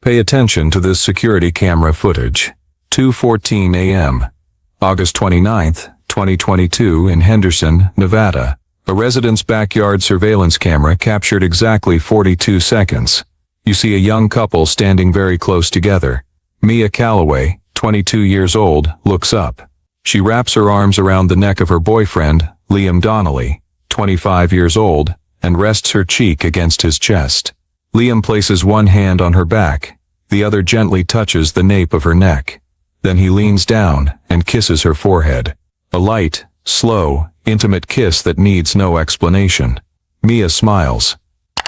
Pay attention to this security camera footage. 2:14 a.m. August 29, 2022 in Henderson, Nevada. A resident's backyard surveillance camera captured exactly 42 seconds. You see a young couple standing very close together. Mia Calloway, 22 years old, looks up. She wraps her arms around the neck of her boyfriend, Liam Donnelly, 25 years old, and rests her cheek against his chest. Liam places one hand on her back, the other gently touches the nape of her neck. Then he leans down and kisses her forehead. A light, slow, intimate kiss that needs no explanation. Mia smiles.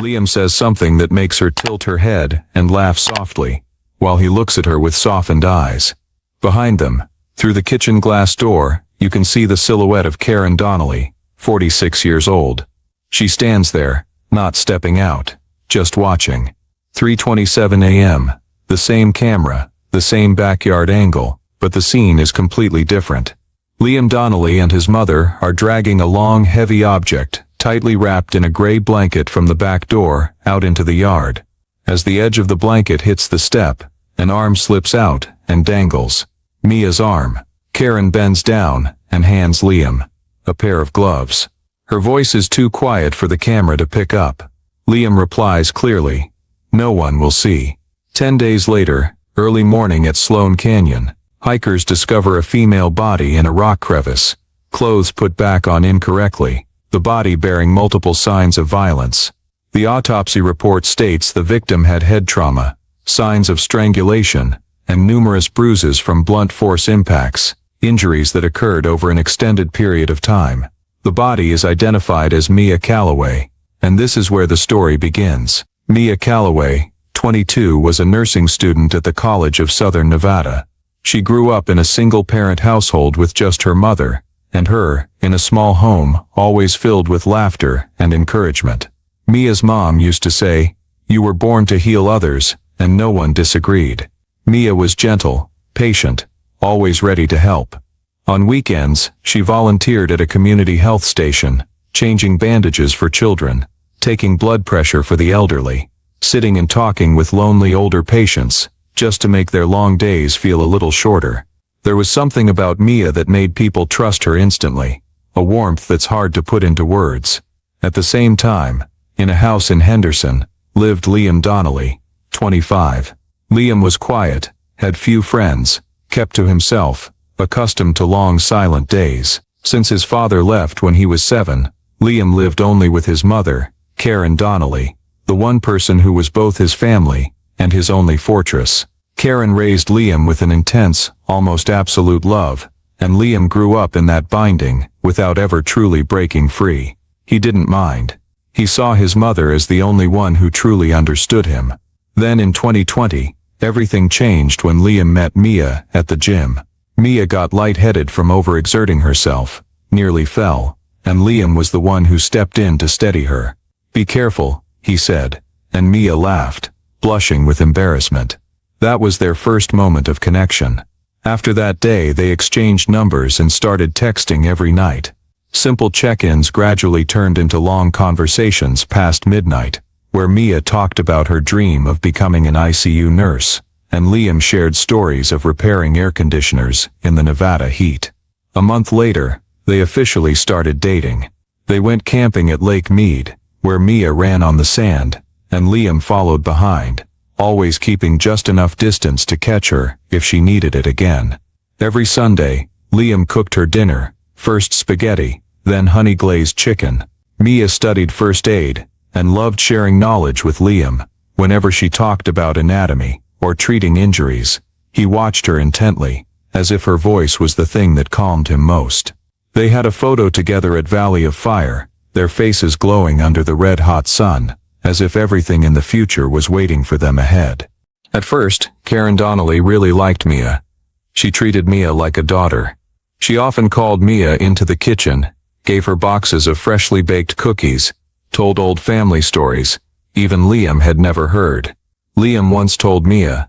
Liam says something that makes her tilt her head and laugh softly, while he looks at her with softened eyes. Behind them, through the kitchen glass door, you can see the silhouette of Karen Donnelly, 46 years old. She stands there, not stepping out, just watching. 3:27 a.m. The same camera, the same backyard angle, but the scene is completely different. Liam Donnelly and his mother are dragging a long, heavy object, tightly wrapped in a gray blanket from the back door, out into the yard. As the edge of the blanket hits the step, an arm slips out and dangles. Mia's arm. Karen bends down and hands Liam a pair of gloves. Her voice is too quiet for the camera to pick up. Liam replies clearly, "No one will see." 10 days later, early morning at Sloan Canyon, hikers discover a female body in a rock crevice, clothes put back on incorrectly, the body bearing multiple signs of violence. The autopsy report states the victim had head trauma, signs of strangulation, and numerous bruises from blunt force impacts, injuries that occurred over an extended period of time. The body is identified as Mia Calloway, and this is where the story begins. Mia Calloway, 22, was a nursing student at the College of Southern Nevada. She grew up in a single-parent household with just her mother, and her, in a small home, always filled with laughter and encouragement. Mia's mom used to say, "You were born to heal others," and no one disagreed. Mia was gentle, patient, always ready to help. On weekends, she volunteered at a community health station, changing bandages for children, taking blood pressure for the elderly, sitting and talking with lonely older patients, just to make their long days feel a little shorter. There was something about Mia that made people trust her instantly, a warmth that's hard to put into words. At the same time, in a house in Henderson, lived Liam Donnelly, 25. Liam was quiet, had few friends, kept to himself, accustomed to long silent days. Since his father left when he was 7, Liam lived only with his mother, Karen Donnelly, the one person who was both his family and his only fortress. Karen raised Liam with an intense, almost absolute love, and Liam grew up in that binding, without ever truly breaking free. He didn't mind. He saw his mother as the only one who truly understood him. Then in 2020, everything changed when Liam met Mia at the gym. Mia got lightheaded from overexerting herself, nearly fell, and Liam was the one who stepped in to steady her. "Be careful," he said, and Mia laughed, blushing with embarrassment. That was their first moment of connection. After that day they exchanged numbers and started texting every night. Simple check-ins gradually turned into long conversations past midnight, where Mia talked about her dream of becoming an ICU nurse, and Liam shared stories of repairing air conditioners in the Nevada heat. A month later, they officially started dating. They went camping at Lake Mead, where Mia ran on the sand, and Liam followed behind, always keeping just enough distance to catch her if she needed it again. Every Sunday, Liam cooked her dinner, first spaghetti, then honey-glazed chicken. Mia studied first aid, and loved sharing knowledge with Liam. Whenever she talked about anatomy, or treating injuries, he watched her intently, as if her voice was the thing that calmed him most. They had a photo together at Valley of Fire, their faces glowing under the red-hot sun, as if everything in the future was waiting for them ahead. At first, Karen Donnelly really liked Mia. She treated Mia like a daughter. She often called Mia into the kitchen, gave her boxes of freshly baked cookies, told old family stories, even Liam had never heard. Liam once told Mia,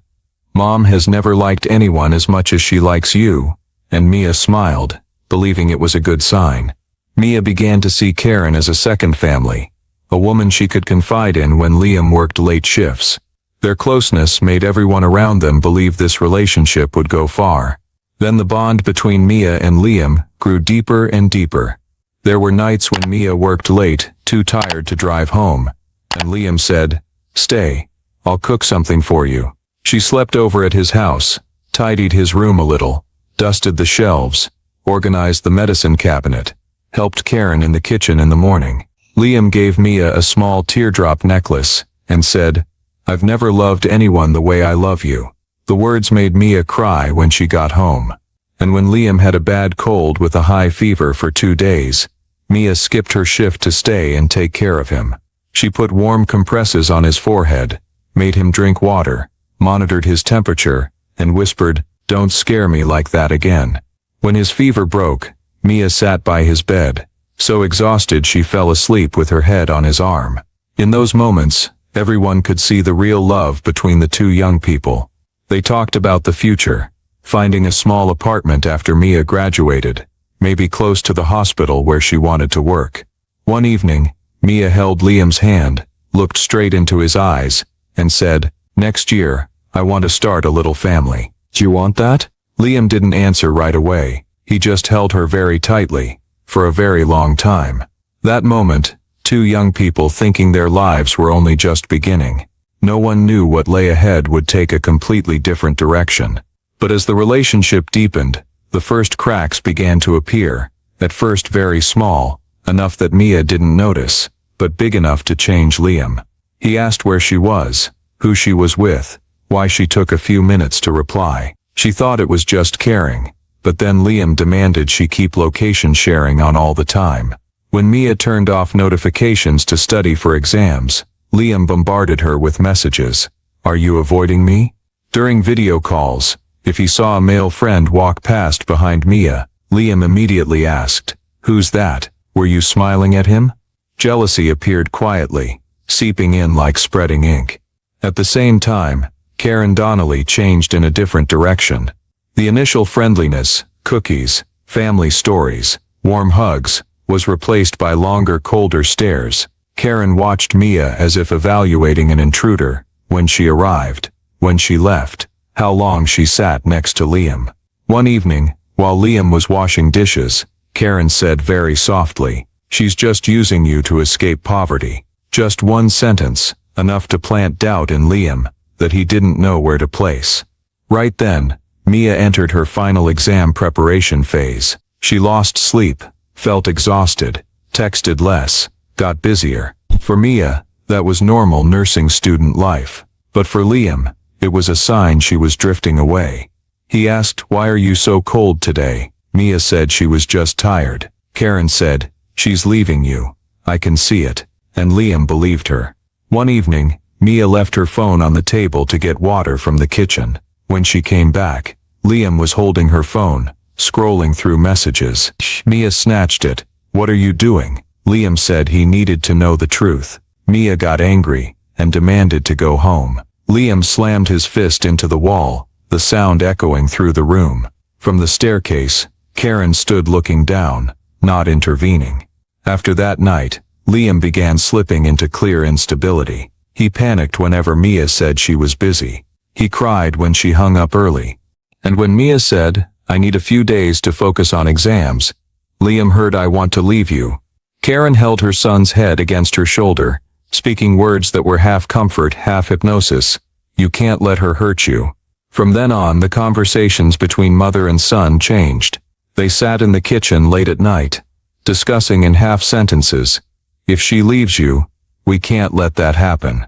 "Mom has never liked anyone as much as she likes you," and Mia smiled, believing it was a good sign. Mia began to see Karen as a second family, a woman she could confide in when Liam worked late shifts. Their closeness made everyone around them believe this relationship would go far. Then the bond between Mia and Liam grew deeper and deeper. There were nights when Mia worked late, too tired to drive home, and Liam said, "Stay, I'll cook something for you." She slept over at his house, tidied his room a little, dusted the shelves, organized the medicine cabinet, helped Karen in the kitchen in the morning. Liam gave Mia a small teardrop necklace and said, "I've never loved anyone the way I love you." The words made Mia cry when she got home. And when Liam had a bad cold with a high fever for 2 days, Mia skipped her shift to stay and take care of him. She put warm compresses on his forehead, made him drink water, monitored his temperature, and whispered, "Don't scare me like that again." When his fever broke, Mia sat by his bed, so exhausted she fell asleep with her head on his arm. In those moments, everyone could see the real love between the two young people. They talked about the future, finding a small apartment after Mia graduated, maybe close to the hospital where she wanted to work. One evening, Mia held Liam's hand, looked straight into his eyes, and said, "Next year, I want to start a little family. Do you want that?" Liam didn't answer right away. He just held her very tightly, for a very long time. That moment, two young people thinking their lives were only just beginning. No one knew what lay ahead would take a completely different direction. But as the relationship deepened, the first cracks began to appear, at first very small, enough that Mia didn't notice, but big enough to change Liam. He asked where she was, who she was with, why she took a few minutes to reply. She thought it was just caring, but then Liam demanded she keep location sharing on all the time. When Mia turned off notifications to study for exams, Liam bombarded her with messages. "Are you avoiding me?" During video calls, if he saw a male friend walk past behind Mia, Liam immediately asked, "Who's that? Were you smiling at him?" Jealousy appeared quietly, seeping in like spreading ink. At the same time, Karen Donnelly changed in a different direction. The initial friendliness, cookies, family stories, warm hugs, was replaced by longer, colder stares. Karen watched Mia as if evaluating an intruder, when she arrived, when she left, how long she sat next to Liam. One evening, while Liam was washing dishes, Karen said very softly, "She's just using you to escape poverty." Just one sentence, enough to plant doubt in Liam, that he didn't know where to place. Right then, Mia entered her final exam preparation phase. She lost sleep, felt exhausted, texted less, got busier. For Mia, that was normal nursing student life. But for Liam, it was a sign she was drifting away. He asked, "Why are you so cold today?" Mia said she was just tired. Karen said, "She's leaving you. I can see it." And Liam believed her. One evening, Mia left her phone on the table to get water from the kitchen. When she came back, Liam was holding her phone, scrolling through messages. Mia snatched it. "What are you doing?" Liam said he needed to know the truth. Mia got angry and demanded to go home. Liam slammed his fist into the wall, the sound echoing through the room. From the staircase, Karen stood looking down, not intervening. After that night, Liam began slipping into clear instability. He panicked whenever Mia said she was busy. He cried when she hung up early. And when Mia said, "I need a few days to focus on exams," Liam heard, "I want to leave you." Karen held her son's head against her shoulder, speaking words that were half comfort, half hypnosis. "You can't let her hurt you." From then on, the conversations between mother and son changed. They sat in the kitchen late at night, discussing in half sentences, "If she leaves you, we can't let that happen.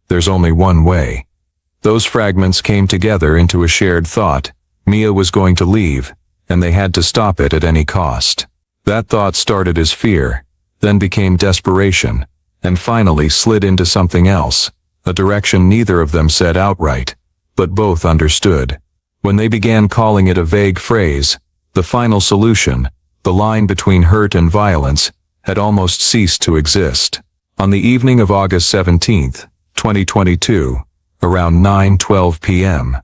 There's only one way." Those fragments came together into a shared thought. Mia was going to leave, and they had to stop it at any cost. That thought started as fear, then became desperation, and finally slid into something else, a direction neither of them said outright, but both understood. When they began calling it a vague phrase, the final solution, the line between hurt and violence, had almost ceased to exist. On the evening of August 17th, 2022, around 9:12 p.m.,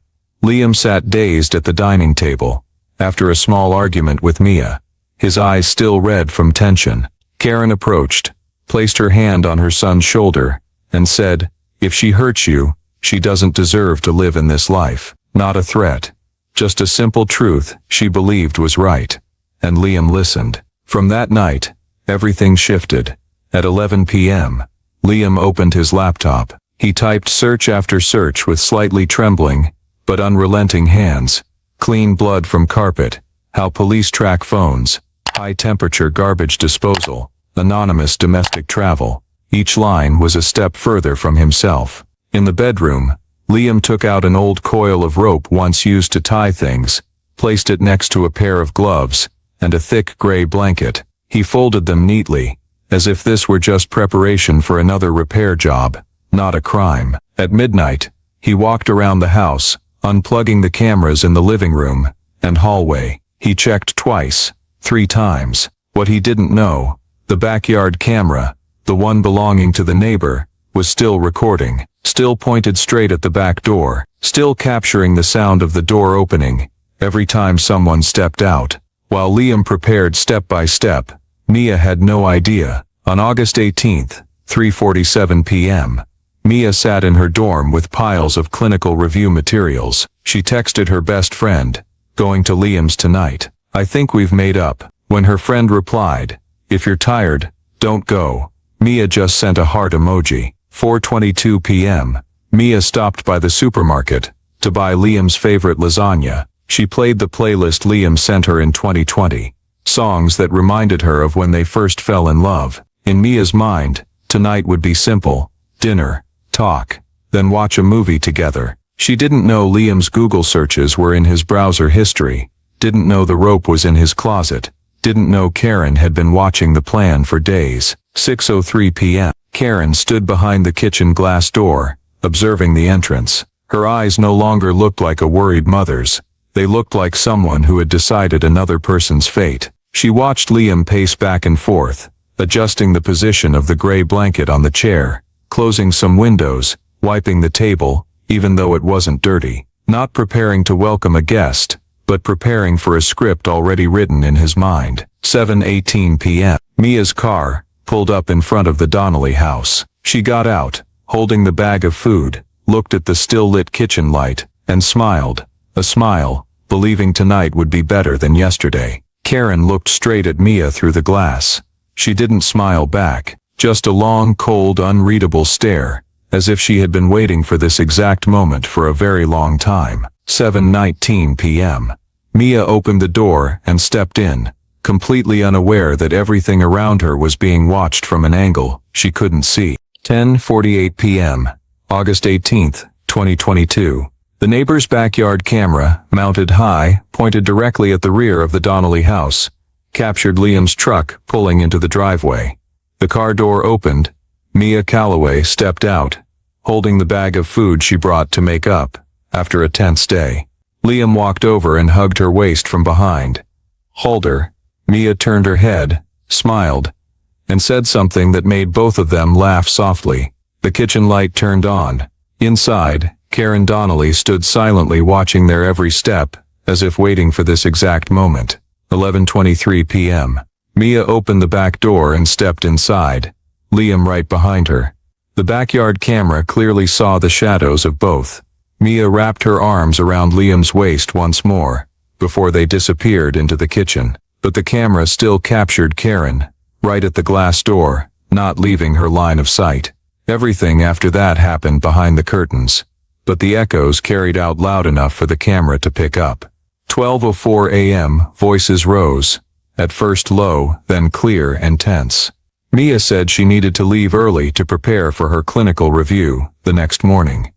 Liam sat dazed at the dining table, after a small argument with Mia, his eyes still red from tension. Karen approached, placed her hand on her son's shoulder, and said, "If she hurts you, She doesn't deserve to live in this life. Not a threat. Just a simple truth she believed was right. And Liam listened. From that night, everything shifted. At 11 p.m., Liam opened his laptop. He typed search after search with slightly trembling, but unrelenting hands. Clean blood from carpet. How police track phones. High-temperature garbage disposal. Anonymous domestic travel. Each line was a step further from himself. In the bedroom, Liam took out an old coil of rope once used to tie things, placed it next to a pair of gloves, and a thick gray blanket. He folded them neatly, as if this were just preparation for another repair job, not a crime. At midnight, he walked around the house, unplugging the cameras in the living room and hallway. He checked twice, 3 times. What he didn't know, the backyard camera, the one belonging to the neighbor, was still recording, still pointed straight at the back door, still capturing the sound of the door opening every time someone stepped out. While Liam prepared step by step, Mia had no idea. On August 18th, 3:47 p.m., Mia sat in her dorm with piles of clinical review materials. She texted her best friend, "Going to Liam's tonight. I think we've made up." When her friend replied, "If you're tired, don't go," Mia just sent a heart emoji. 4:22 p.m., Mia stopped by the supermarket to buy Liam's favorite lasagna. She played the playlist Liam sent her in 2020, songs that reminded her of when they first fell in love. In Mia's mind, tonight would be simple: dinner, talk, then watch a movie together. She didn't know Liam's Google searches were in his browser history, didn't know the rope was in his closet, didn't know Karen had been watching the plan for days. 6:03 p.m. Karen stood behind the kitchen glass door, observing the entrance. Her eyes no longer looked like a worried mother's. They looked like someone who had decided another person's fate. She watched Liam pace back and forth, adjusting the position of the gray blanket on the chair, closing some windows, wiping the table, even though it wasn't dirty. Not preparing to welcome a guest, but preparing for a script already written in his mind. 7:18 p.m. Mia's car pulled up in front of the Donnelly house. She got out, holding the bag of food, looked at the still-lit kitchen light, and smiled. A smile, believing tonight would be better than yesterday. Karen looked straight at Mia through the glass. She didn't smile back, just a long, cold, unreadable stare, as if she had been waiting for this exact moment for a very long time. 7:19 p.m. Mia opened the door and stepped in, completely unaware that everything around her was being watched from an angle she couldn't see. 10:48 p.m. August 18th, 2022. The neighbor's backyard camera, mounted high, pointed directly at the rear of the Donnelly house, captured Liam's truck pulling into the driveway. The car door opened. Mia Calloway stepped out, holding the bag of food she brought to make up after a tense day. Liam walked over and hugged her waist from behind. "Hold her." Mia turned her head, smiled, and said something that made both of them laugh softly. The kitchen light turned on. Inside, Karen Donnelly stood silently watching their every step, as if waiting for this exact moment. 11:23 p.m. Mia opened the back door and stepped inside, Liam right behind her. The backyard camera clearly saw the shadows of both. Mia wrapped her arms around Liam's waist once more, before they disappeared into the kitchen. But the camera still captured Karen, right at the glass door, not leaving her line of sight. Everything after that happened behind the curtains, but the echoes carried out loud enough for the camera to pick up. 12:04 a.m. Voices rose, at first low, then clear and tense. Mia said she needed to leave early to prepare for her clinical review the next morning.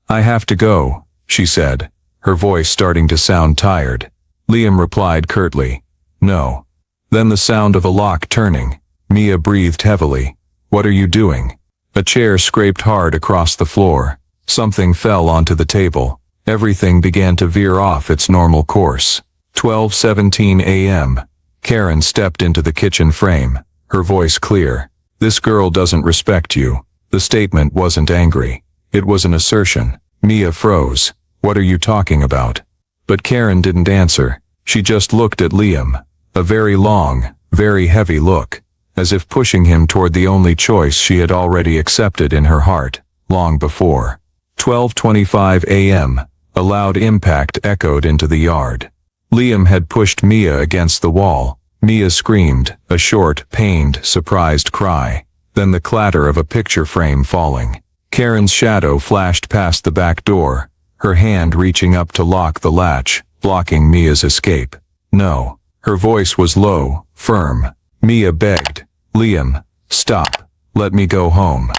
"I have to go," she said, her voice starting to sound tired. Liam replied curtly, "No." Then the sound of a lock turning. Mia breathed heavily. "What are you doing?" A chair scraped hard across the floor. Something fell onto the table. Everything began to veer off its normal course. 12:17 a.m. Karen stepped into the kitchen frame, her voice clear. "This girl doesn't respect you." The statement wasn't angry. It was an assertion. Mia froze. "What are you talking about?" But Karen didn't answer. She just looked at Liam. A very long, very heavy look, as if pushing him toward the only choice she had already accepted in her heart, long before. 12:25 a.m. A loud impact echoed into the yard. Liam had pushed Mia against the wall. Mia screamed, a short, pained, surprised cry. Then the clatter of a picture frame falling. Karen's shadow flashed past the back door, her hand reaching up to lock the latch, blocking Mia's escape. No. Her voice was low, firm. Mia begged, "Liam, stop. Let me go home."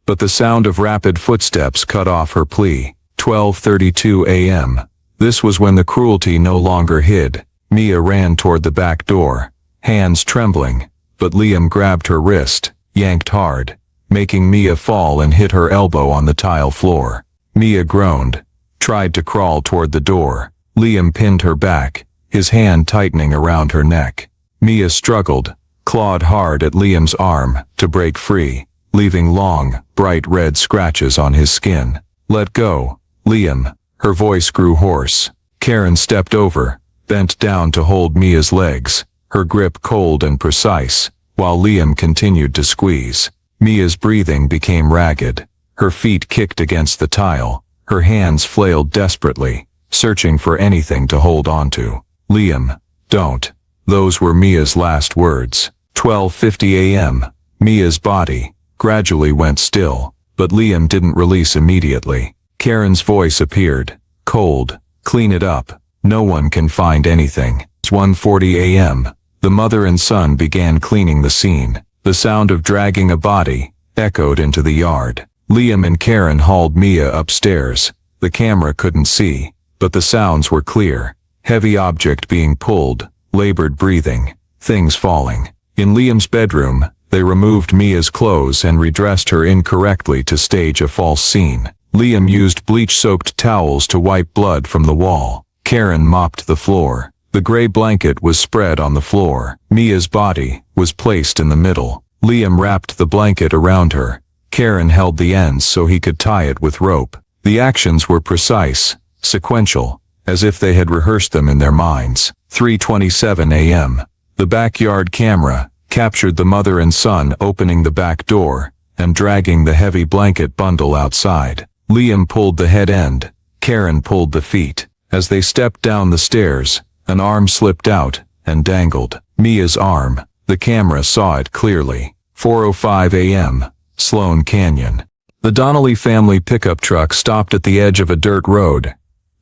But the sound of rapid footsteps cut off her plea. 12:32 a.m. This was when the cruelty no longer hid. Mia ran toward the back door, hands trembling, but Liam grabbed her wrist, yanked hard, making Mia fall and hit her elbow on the tile floor. Mia groaned, tried to crawl toward the door. Liam pinned her back, his hand tightening around her neck. Mia struggled, clawed hard at Liam's arm to break free, leaving long, bright red scratches on his skin. "Let go, Liam." Her voice grew hoarse. Karen stepped over, bent down to hold Mia's legs, her grip cold and precise, while Liam continued to squeeze. Mia's breathing became ragged. Her feet kicked against the tile. Her hands flailed desperately, searching for anything to hold onto. "Liam, don't." Those were Mia's last words. 12:50 a.m. Mia's body gradually went still, but Liam didn't release immediately. Karen's voice appeared, cold, "Clean it up. No one can find anything." 1:40 a.m. The mother and son began cleaning the scene. The sound of dragging a body echoed into the yard. Liam and Karen hauled Mia upstairs. The camera couldn't see, but the sounds were clear. Heavy object being pulled, labored breathing, things falling. In Liam's bedroom, they removed Mia's clothes and redressed her incorrectly to stage a false scene. Liam used bleach-soaked towels to wipe blood from the wall. Karen mopped the floor. The gray blanket was spread on the floor. Mia's body was placed in the middle. Liam wrapped the blanket around her. Karen held the ends so he could tie it with rope. The actions were precise, sequential, as if they had rehearsed them in their minds. 3:27 a.m. The backyard camera captured the mother and son opening the back door and dragging the heavy blanket bundle outside. Liam pulled the head end. Karen pulled the feet. As they stepped down the stairs, an arm slipped out and dangled. Mia's arm. The camera saw it clearly. 4:05 a.m. Sloan Canyon. The Donnelly family pickup truck stopped at the edge of a dirt road.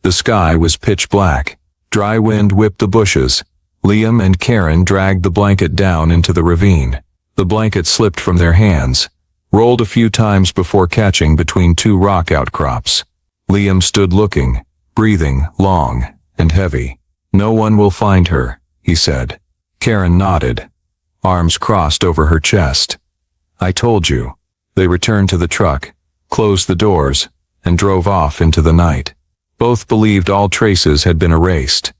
The sky was pitch black. Dry wind whipped the bushes. Liam and Karen dragged the blanket down into the ravine. The blanket slipped from their hands, rolled a few times before catching between two rock outcrops. Liam stood looking, breathing long and heavy. "No one will find her," he said. Karen nodded, arms crossed over her chest. "I told you." They returned to the truck, closed the doors, and drove off into the night. Both believed all traces had been erased.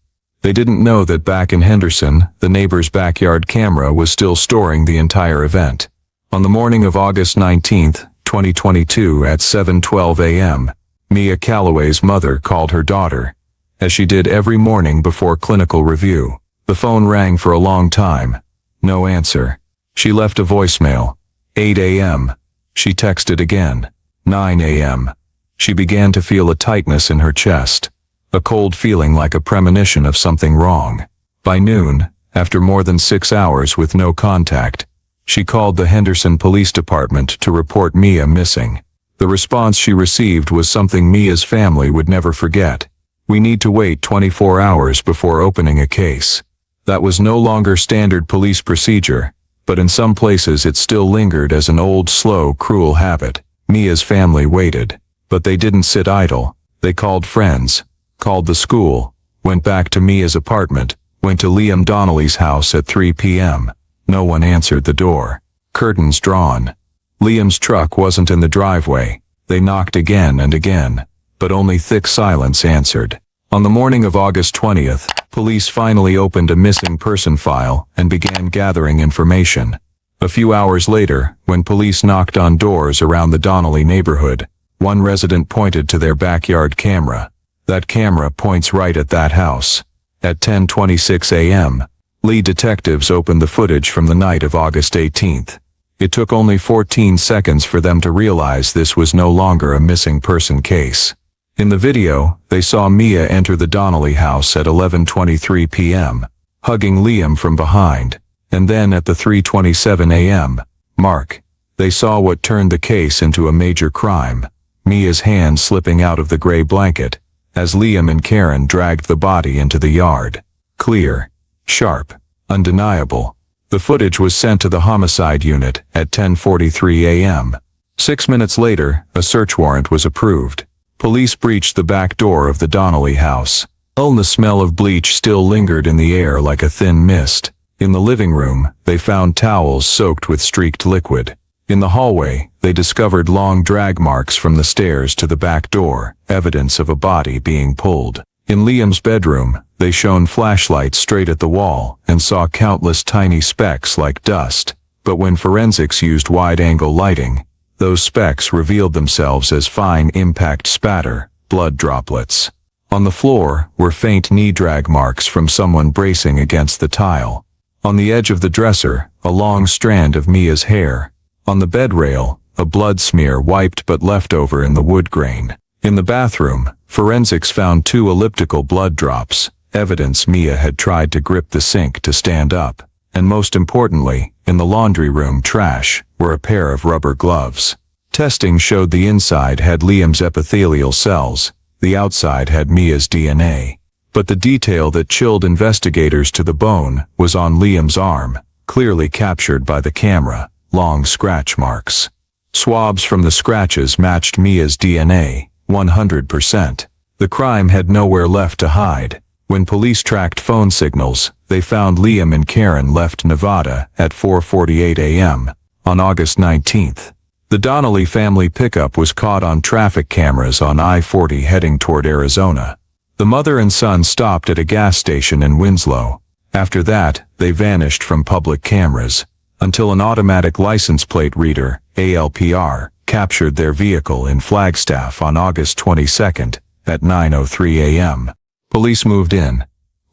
They didn't know that back in Henderson, the neighbor's backyard camera was still storing the entire event. On the morning of August 19, 2022 at 7:12 a.m., Mia Calloway's mother called her daughter, as she did every morning before clinical review. The phone rang for a long time. No answer. She left a voicemail. 8 a.m. She texted again. 9 a.m. She began to feel a tightness in her chest, a cold feeling like a premonition of something wrong. By noon, after more than 6 hours with no contact, she called the Henderson Police Department to report Mia missing. The response she received was something Mia's family would never forget. "We need to wait 24 hours before opening a case." That was no longer standard police procedure, but in some places it still lingered as an old, slow, cruel habit. Mia's family waited, but they didn't sit idle. They called friends, called the school, went back to Mia's apartment, went to Liam Donnelly's house at 3 p.m. No one answered the door. Curtains drawn. Liam's truck wasn't in the driveway. They knocked again and again, but only thick silence answered. On the morning of August 20th, police finally opened a missing person file and began gathering information. A few hours later, when police knocked on doors around the Donnelly neighborhood, one resident pointed to their backyard camera. "That camera points right at that house." At 10:26 a.m., lead detectives opened the footage from the night of August 18th. It took only 14 seconds for them to realize this was no longer a missing person case. In the video, they saw Mia enter the Donnelly house at 11:23 p.m., hugging Liam from behind, and then at the 3:27 a.m. mark, they saw what turned the case into a major crime, Mia's hand slipping out of the gray blanket, as Liam and Karen dragged the body into the yard. Clear, sharp, undeniable. The footage was sent to the homicide unit at 10:43 a.m. 6 minutes later, a search warrant was approved. Police breached the back door of the Donnelly house. The smell of bleach still lingered in the air like a thin mist. In the living room, they found towels soaked with streaked liquid. In the hallway, they discovered long drag marks from the stairs to the back door, evidence of a body being pulled. In Liam's bedroom, they shone flashlights straight at the wall and saw countless tiny specks like dust. But when forensics used wide-angle lighting, those specks revealed themselves as fine impact spatter, blood droplets. On the floor were faint knee drag marks from someone bracing against the tile. On the edge of the dresser, a long strand of Mia's hair. On the bed rail, a blood smear wiped but left over in the wood grain. In the bathroom, forensics found 2 elliptical blood drops, evidence Mia had tried to grip the sink to stand up. And most importantly, in the laundry room trash, were a pair of rubber gloves. Testing showed the inside had Liam's epithelial cells, the outside had Mia's DNA. But the detail that chilled investigators to the bone was on Liam's arm, clearly captured by the camera, long scratch marks. Swabs from the scratches matched Mia's DNA, 100%. The crime had nowhere left to hide. When police tracked phone signals, they found Liam and Karen left Nevada at 4:48 a.m. on August 19th. The Donnelly family pickup was caught on traffic cameras on I-40 heading toward Arizona. The mother and son stopped at a gas station in Winslow. After that, they vanished from public cameras, until an automatic license plate reader, ALPR, captured their vehicle in Flagstaff on August 22nd at 9:03 a.m. Police moved in.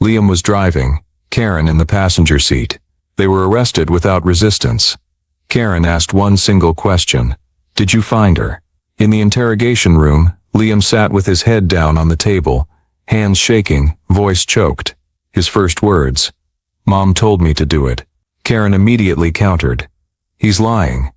Liam was driving, Karen in the passenger seat. They were arrested without resistance. Karen asked one single question. "Did you find her?" In the interrogation room, Liam sat with his head down on the table, hands shaking, voice choked. His first words, "Mom told me to do it." Karen immediately countered. "He's lying.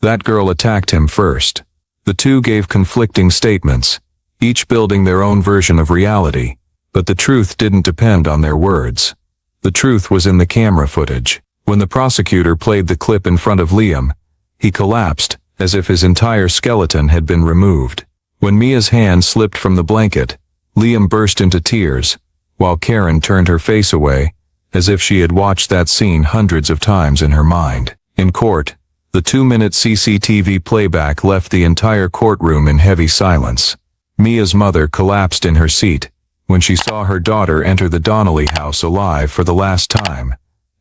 That girl attacked him first." The two gave conflicting statements, each building their own version of reality. But the truth didn't depend on their words. The truth was in the camera footage. When the prosecutor played the clip in front of Liam, he collapsed, as if his entire skeleton had been removed. When Mia's hand slipped from the blanket, Liam burst into tears, while Karen turned her face away, as if she had watched that scene hundreds of times in her mind. In court, the 2-minute CCTV playback left the entire courtroom in heavy silence. Mia's mother collapsed in her seat when she saw her daughter enter the Donnelly house alive for the last time,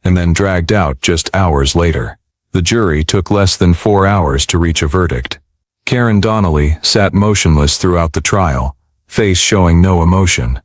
and then dragged out just hours later. The jury took less than 4 hours to reach a verdict. Karen Donnelly sat motionless throughout the trial, face showing no emotion.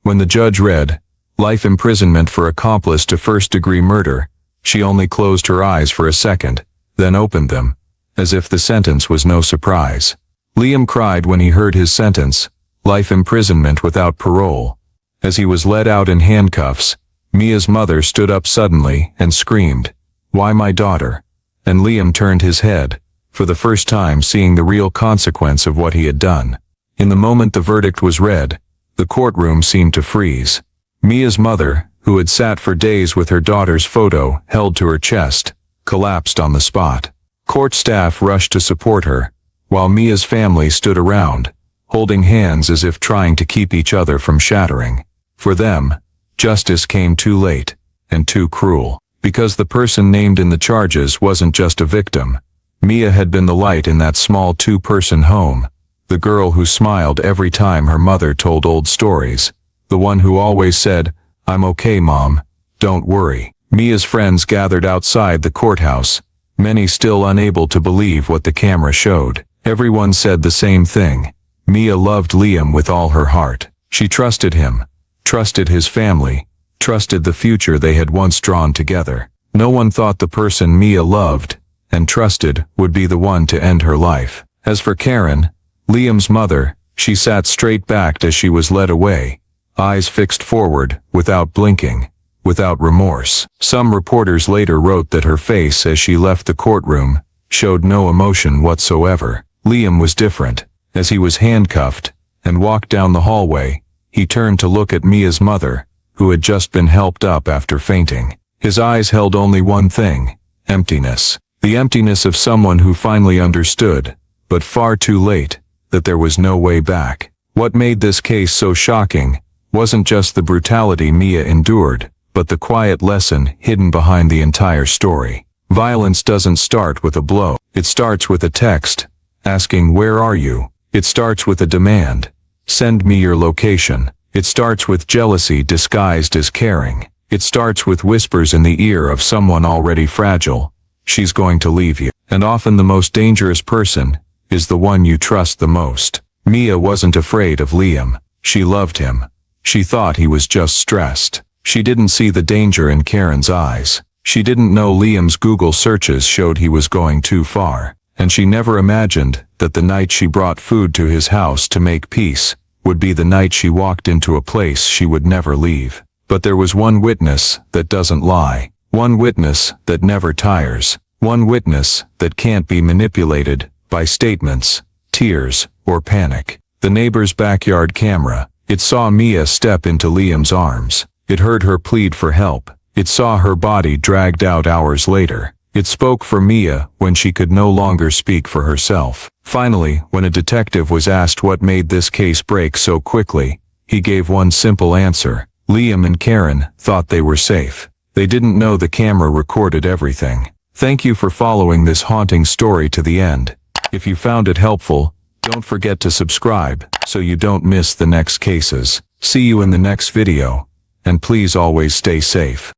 When the judge read, "Life imprisonment for accomplice to first-degree murder," she only closed her eyes for a second, then opened them, as if the sentence was no surprise. Liam cried when he heard his sentence, life imprisonment without parole. As he was led out in handcuffs, Mia's mother stood up suddenly and screamed, "Why my daughter?" And Liam turned his head, for the first time seeing the real consequence of what he had done. In the moment the verdict was read, the courtroom seemed to freeze. Mia's mother, who had sat for days with her daughter's photo held to her chest, collapsed on the spot. Court staff rushed to support her, while Mia's family stood around, holding hands as if trying to keep each other from shattering. For them, justice came too late, and too cruel. Because the person named in the charges wasn't just a victim. Mia had been the light in that small 2-person home, the girl who smiled every time her mother told old stories, the one who always said, "I'm okay, Mom, don't worry." Mia's friends gathered outside the courthouse, many still unable to believe what the camera showed. Everyone said the same thing. Mia loved Liam with all her heart. She trusted him, trusted his family, trusted the future they had once drawn together. No one thought the person Mia loved, and trusted would be the one to end her life. As for Karen, Liam's mother, she sat straight-backed as she was led away, eyes fixed forward, without blinking, without remorse. Some reporters later wrote that her face as she left the courtroom showed no emotion whatsoever. Liam was different. As he was handcuffed and walked down the hallway, he turned to look at Mia's mother, who had just been helped up after fainting. His eyes held only one thing: emptiness. The emptiness of someone who finally understood, but far too late, that there was no way back. What made this case so shocking wasn't just the brutality Mia endured, but the quiet lesson hidden behind the entire story. Violence doesn't start with a blow. It starts with a text, asking, "Where are you?" It starts with a demand, "Send me your location." It starts with jealousy disguised as caring. It starts with whispers in the ear of someone already fragile, "She's going to leave you." And often the most dangerous person is the one you trust the most. Mia wasn't afraid of Liam. She loved him. She thought he was just stressed. She didn't see the danger in Karen's eyes. She didn't know Liam's Google searches showed he was going too far. And she never imagined that the night she brought food to his house to make peace would be the night she walked into a place she would never leave. But there was one witness that doesn't lie. One witness that never tires. One witness that can't be manipulated by statements, tears, or panic. The neighbor's backyard camera. It saw Mia step into Liam's arms. It heard her plead for help. It saw her body dragged out hours later. It spoke for Mia when she could no longer speak for herself. Finally, when a detective was asked what made this case break so quickly, he gave one simple answer: Liam and Karen thought they were safe. They didn't know the camera recorded everything. Thank you for following this haunting story to the end. If you found it helpful, don't forget to subscribe so you don't miss the next cases. See you in the next video, and please always stay safe.